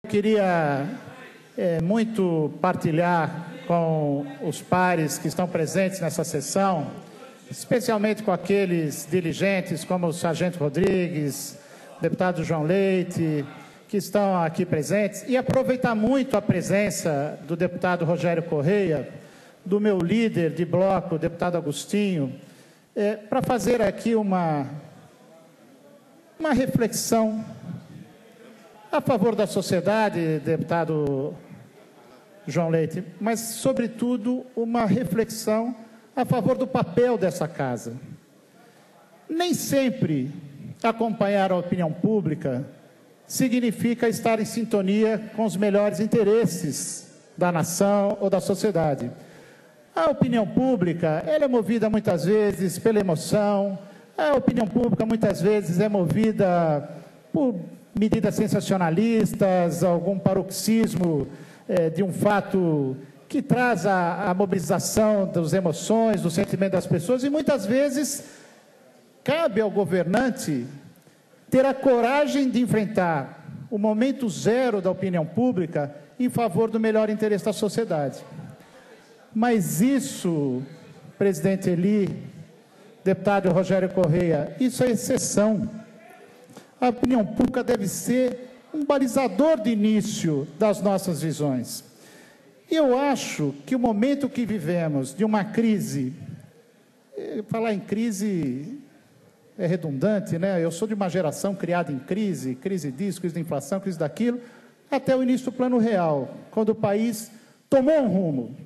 Queria muito partilhar com os pares que estão presentes nessa sessão, especialmente com aqueles diligentes como o Sargento Rodrigues, deputado João Leite, que estão aqui presentes, e aproveitar muito a presença do deputado Rogério Correia, do meu líder de bloco, o deputado Agostinho, para fazer aqui uma reflexão a favor da sociedade, deputado João Leite, mas, sobretudo, uma reflexão a favor do papel dessa casa. Nem sempre acompanhar a opinião pública significa estar em sintonia com os melhores interesses da nação ou da sociedade. A opinião pública, ela é movida muitas vezes pela emoção, a opinião pública muitas vezes é movida por medidas sensacionalistas, algum paroxismo de um fato que traz a mobilização das emoções, do sentimento das pessoas, e muitas vezes cabe ao governante ter a coragem de enfrentar o momento zero da opinião pública em favor do melhor interesse da sociedade. Mas isso, presidente Eli, deputado Rogério Correia, isso é exceção. A opinião pública deve ser um balizador de início das nossas visões. Eu acho que o momento que vivemos de uma crise, falar em crise é redundante, né? Eu sou de uma geração criada em crise disso, crise da inflação, crise daquilo, até o início do Plano Real, quando o país tomou um rumo,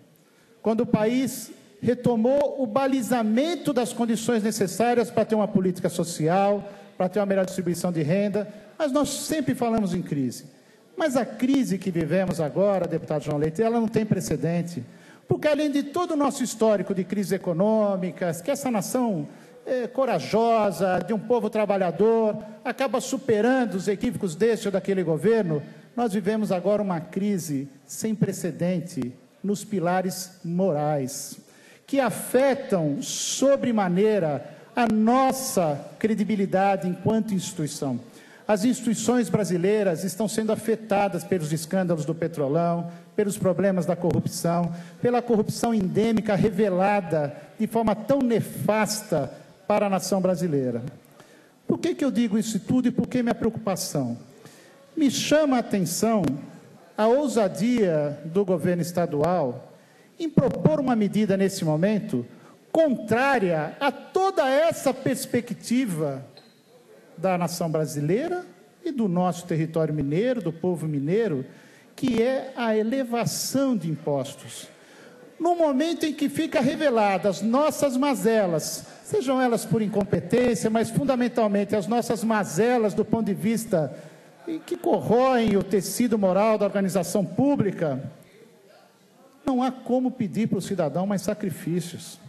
quando o país retomou o balizamento das condições necessárias para ter uma política social, para ter uma melhor distribuição de renda, mas nós sempre falamos em crise. Mas a crise que vivemos agora, deputado João Leite, ela não tem precedente, porque além de todo o nosso histórico de crises econômicas, que essa nação corajosa, de um povo trabalhador, acaba superando os equívocos deste ou daquele governo, nós vivemos agora uma crise sem precedente nos pilares morais, que afetam sobremaneira a nossa credibilidade enquanto instituição. As instituições brasileiras estão sendo afetadas pelos escândalos do Petrolão, pelos problemas da corrupção, pela corrupção endêmica revelada de forma tão nefasta para a nação brasileira. Por que eu digo isso tudo e por que minha preocupação? Me chama a atenção a ousadia do governo estadual em propor uma medida nesse momento contrária a toda essa perspectiva da nação brasileira e do nosso território mineiro, do povo mineiro, que é a elevação de impostos. No momento em que fica reveladas as nossas mazelas, sejam elas por incompetência, mas fundamentalmente as nossas mazelas do ponto de vista que corroem o tecido moral da organização pública, não há como pedir para o cidadão mais sacrifícios.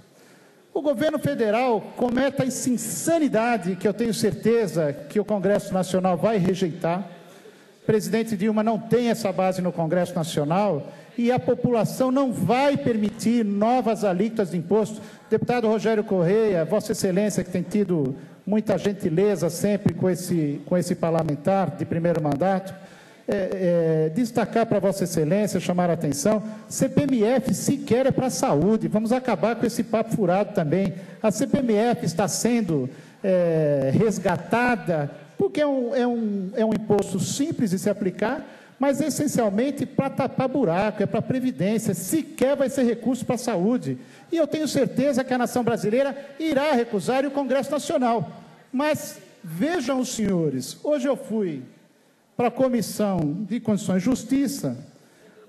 O governo federal comete essa insanidade que eu tenho certeza que o Congresso Nacional vai rejeitar. O presidente Dilma não tem essa base no Congresso Nacional e a população não vai permitir novas alíquotas de imposto. Deputado Rogério Correia, Vossa Excelência, que tem tido muita gentileza sempre com esse parlamentar de primeiro mandato, destacar para Vossa Excelência, chamar a atenção, CPMF sequer é para a saúde, vamos acabar com esse papo furado também. A CPMF está sendo resgatada porque é um imposto simples de se aplicar, mas essencialmente para tapar buraco, é para a Previdência, sequer vai ser recurso para a saúde. E eu tenho certeza que a nação brasileira irá recusar e o Congresso Nacional. Mas vejam os senhores, hoje eu fui para a Comissão de Constituição e Justiça,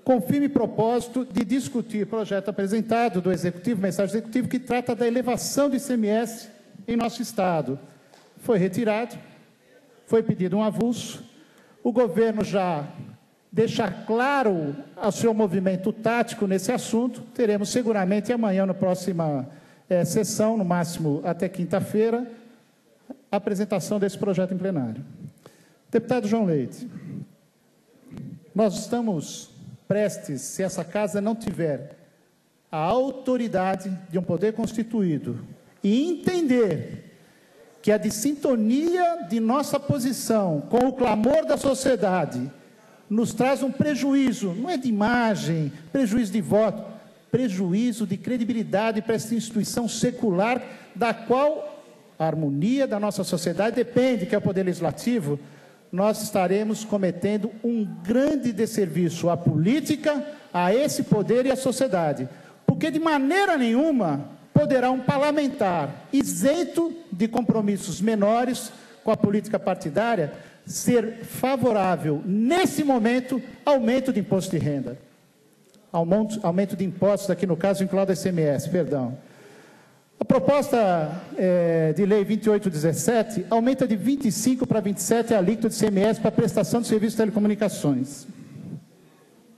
com firme propósito de discutir o projeto apresentado do Executivo, mensagem do Executivo, que trata da elevação do ICMS em nosso Estado. Foi retirado, foi pedido um avulso, o governo já deixa claro o seu movimento tático nesse assunto, teremos seguramente amanhã, na próxima sessão, no máximo até quinta-feira, a apresentação desse projeto em plenário. Deputado João Leite, nós estamos prestes, se essa casa não tiver a autoridade de um poder constituído e entender que a dissintonia de nossa posição com o clamor da sociedade nos traz um prejuízo, não é de imagem, prejuízo de voto, prejuízo de credibilidade para essa instituição secular, da qual a harmonia da nossa sociedade depende, que é o Poder Legislativo. Nós estaremos cometendo um grande desserviço à política, a esse poder e à sociedade, porque de maneira nenhuma poderá um parlamentar isento de compromissos menores com a política partidária ser favorável, nesse momento, aumento de imposto de renda. Aumento de impostos, aqui no caso, vinculado ao ICMS, perdão. A proposta de lei 2817 aumenta de 25 para 27 a alíquota de ICMS para prestação de serviços de telecomunicações.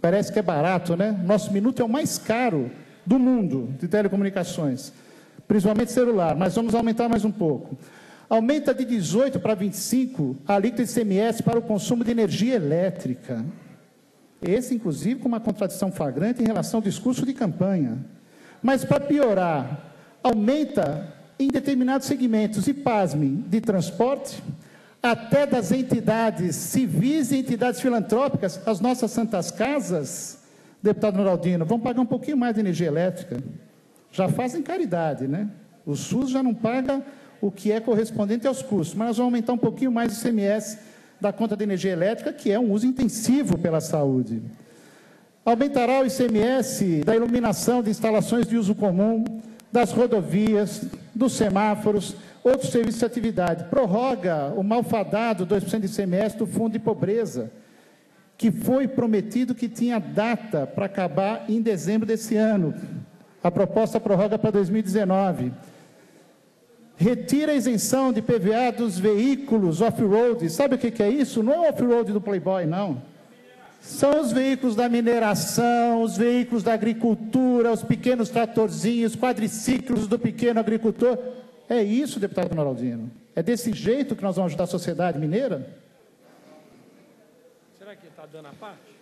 Parece que é barato, né? Nosso minuto é o mais caro do mundo de telecomunicações, principalmente celular, mas vamos aumentar mais um pouco. Aumenta de 18 para 25 a alíquota de ICMS para o consumo de energia elétrica. Esse, inclusive, com uma contradição flagrante em relação ao discurso de campanha. Mas, para piorar, aumenta em determinados segmentos, e pasmem, de transporte, até das entidades civis e entidades filantrópicas, as nossas santas casas, deputado Noraldino, vão pagar um pouquinho mais de energia elétrica. Já fazem caridade, né? O SUS já não paga o que é correspondente aos custos, mas nós vamos aumentar um pouquinho mais o ICMS da conta de energia elétrica, que é um uso intensivo pela saúde. Aumentará o ICMS da iluminação de instalações de uso comum, das rodovias, dos semáforos, outros serviços de atividade. Prorroga o malfadado 2% de ICMS do Fundo de Pobreza, que foi prometido que tinha data para acabar em dezembro desse ano. A proposta prorroga para 2019. Retira a isenção de PVA dos veículos off-road. Sabe o que é isso? Não é o off-road do Playboy, não. São os veículos da mineração, os veículos da agricultura, os pequenos tratorzinhos, quadriciclos do pequeno agricultor. É isso, deputado Noraldino. É desse jeito que nós vamos ajudar a sociedade mineira? Será que está dando a parte?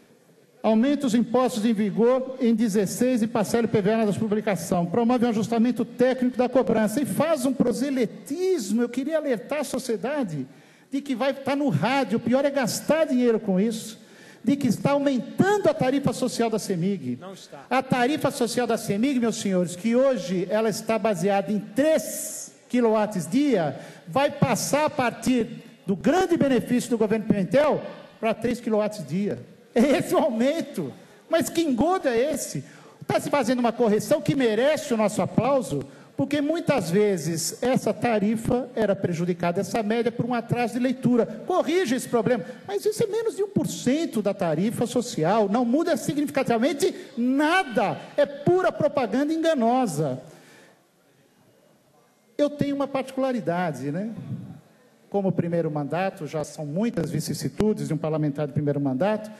Aumenta os impostos em vigor em 16 e parcela o PVA nas publicações. Promove um ajustamento técnico da cobrança e faz um proselitismo. Eu queria alertar a sociedade de que vai estar no rádio, o pior é gastar dinheiro com isso, de que está aumentando a tarifa social da CEMIG. Não está. A tarifa social da CEMIG, meus senhores, que hoje ela está baseada em 3 kWh, vai passar a partir do grande benefício do governo Pimentel para 3 kWh. É esse o aumento. Mas que engodo é esse? Está se fazendo uma correção que merece o nosso aplauso, porque muitas vezes essa tarifa era prejudicada, essa média, por um atraso de leitura. Corrija esse problema. Mas isso é menos de 1% da tarifa social, não muda significativamente nada. É pura propaganda enganosa. Eu tenho uma particularidade, né? Como primeiro mandato, já são muitas vicissitudes de um parlamentar de primeiro mandato,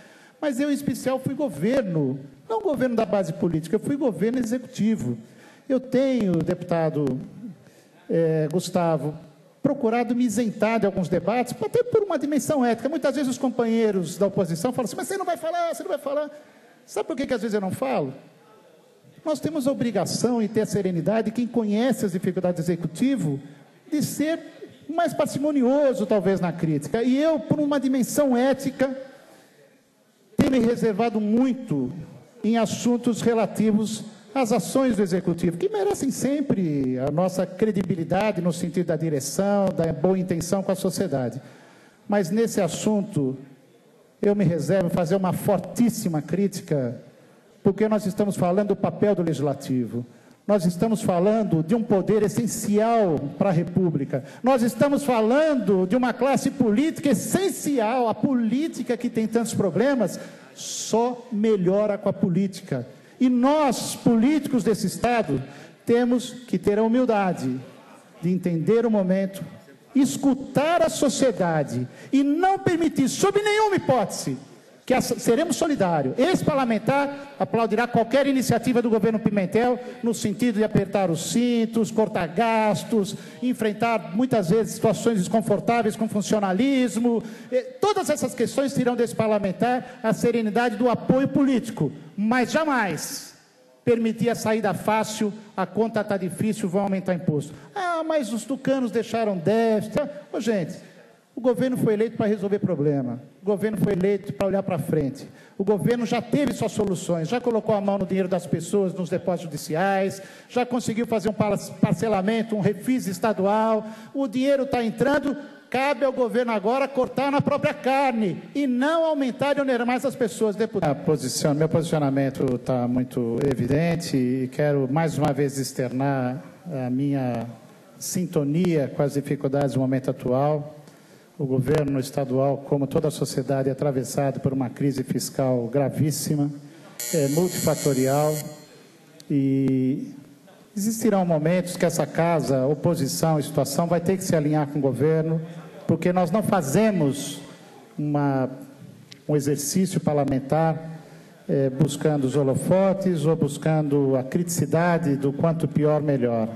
mas eu, em especial, fui governo, não governo da base política, eu fui governo executivo. Eu tenho, deputado Gustavo, procurado me isentar de alguns debates, até por uma dimensão ética. Muitas vezes os companheiros da oposição falam assim, mas você não vai falar, você não vai falar. Sabe por que às vezes eu não falo? Nós temos a obrigação, e ter a serenidade, quem conhece as dificuldades do executivo, de ser mais parcimonioso, talvez, na crítica. E eu, por uma dimensão ética, tenho me reservado muito em assuntos relativos às ações do Executivo, que merecem sempre a nossa credibilidade no sentido da direção, da boa intenção com a sociedade. Mas nesse assunto, eu me reservo fazer uma fortíssima crítica, porque nós estamos falando do papel do Legislativo. Nós estamos falando de um poder essencial para a República. Nós estamos falando de uma classe política essencial. A política, que tem tantos problemas, só melhora com a política. E nós, políticos desse Estado, temos que ter a humildade de entender o momento, escutar a sociedade e não permitir, sob nenhuma hipótese, que seremos solidários. Esse parlamentar aplaudirá qualquer iniciativa do governo Pimentel no sentido de apertar os cintos, cortar gastos, enfrentar muitas vezes situações desconfortáveis com funcionalismo. Todas essas questões terão desse parlamentar a serenidade do apoio político, mas jamais permitir a saída fácil, a conta está difícil, vão aumentar imposto. Ah, mas os tucanos deixaram déficit. Ô, gente, O governo foi eleito para resolver problema, o governo foi eleito para olhar para frente, o governo já teve suas soluções, já colocou a mão no dinheiro das pessoas, nos depósitos judiciais, já conseguiu fazer um parcelamento, um refis estadual, o dinheiro está entrando, cabe ao governo agora cortar na própria carne e não aumentar e onerar mais as pessoas. Deputado, meu posicionamento está muito evidente e quero mais uma vez externar a minha sintonia com as dificuldades do momento atual. O governo estadual, como toda a sociedade, é atravessado por uma crise fiscal gravíssima, multifatorial, e existirão momentos que essa casa, oposição e situação, vai ter que se alinhar com o governo, porque nós não fazemos um exercício parlamentar buscando os holofotes ou buscando a criticidade do quanto pior, melhor.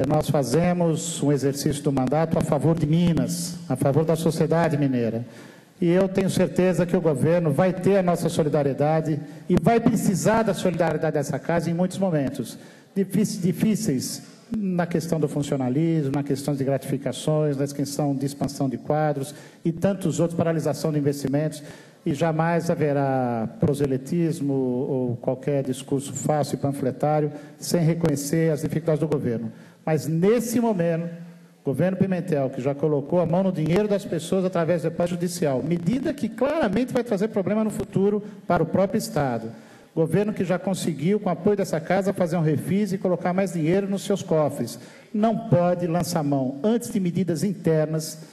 Nós fazemos um exercício do mandato a favor de Minas, a favor da sociedade mineira. E eu tenho certeza que o governo vai ter a nossa solidariedade e vai precisar da solidariedade dessa casa em muitos momentos. Difíceis na questão do funcionalismo, na questão de gratificações, na questão de expansão de quadros e tantos outros, paralisação de investimentos, e jamais haverá proselitismo ou qualquer discurso falso e panfletário sem reconhecer as dificuldades do governo. Mas, nesse momento, o governo Pimentel, que já colocou a mão no dinheiro das pessoas através do depósito judicial, medida que claramente vai trazer problema no futuro para o próprio Estado. Governo que já conseguiu, com o apoio dessa casa, fazer um refis e colocar mais dinheiro nos seus cofres. Não pode lançar mão, antes de medidas internas,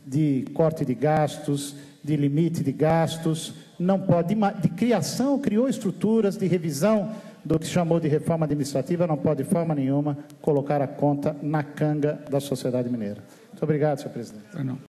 de corte de gastos, de limite de gastos, não pode, de criação, criou estruturas de revisão do que chamou de reforma administrativa, não pode de forma nenhuma colocar a conta na canga da sociedade mineira. Muito obrigado, senhor presidente.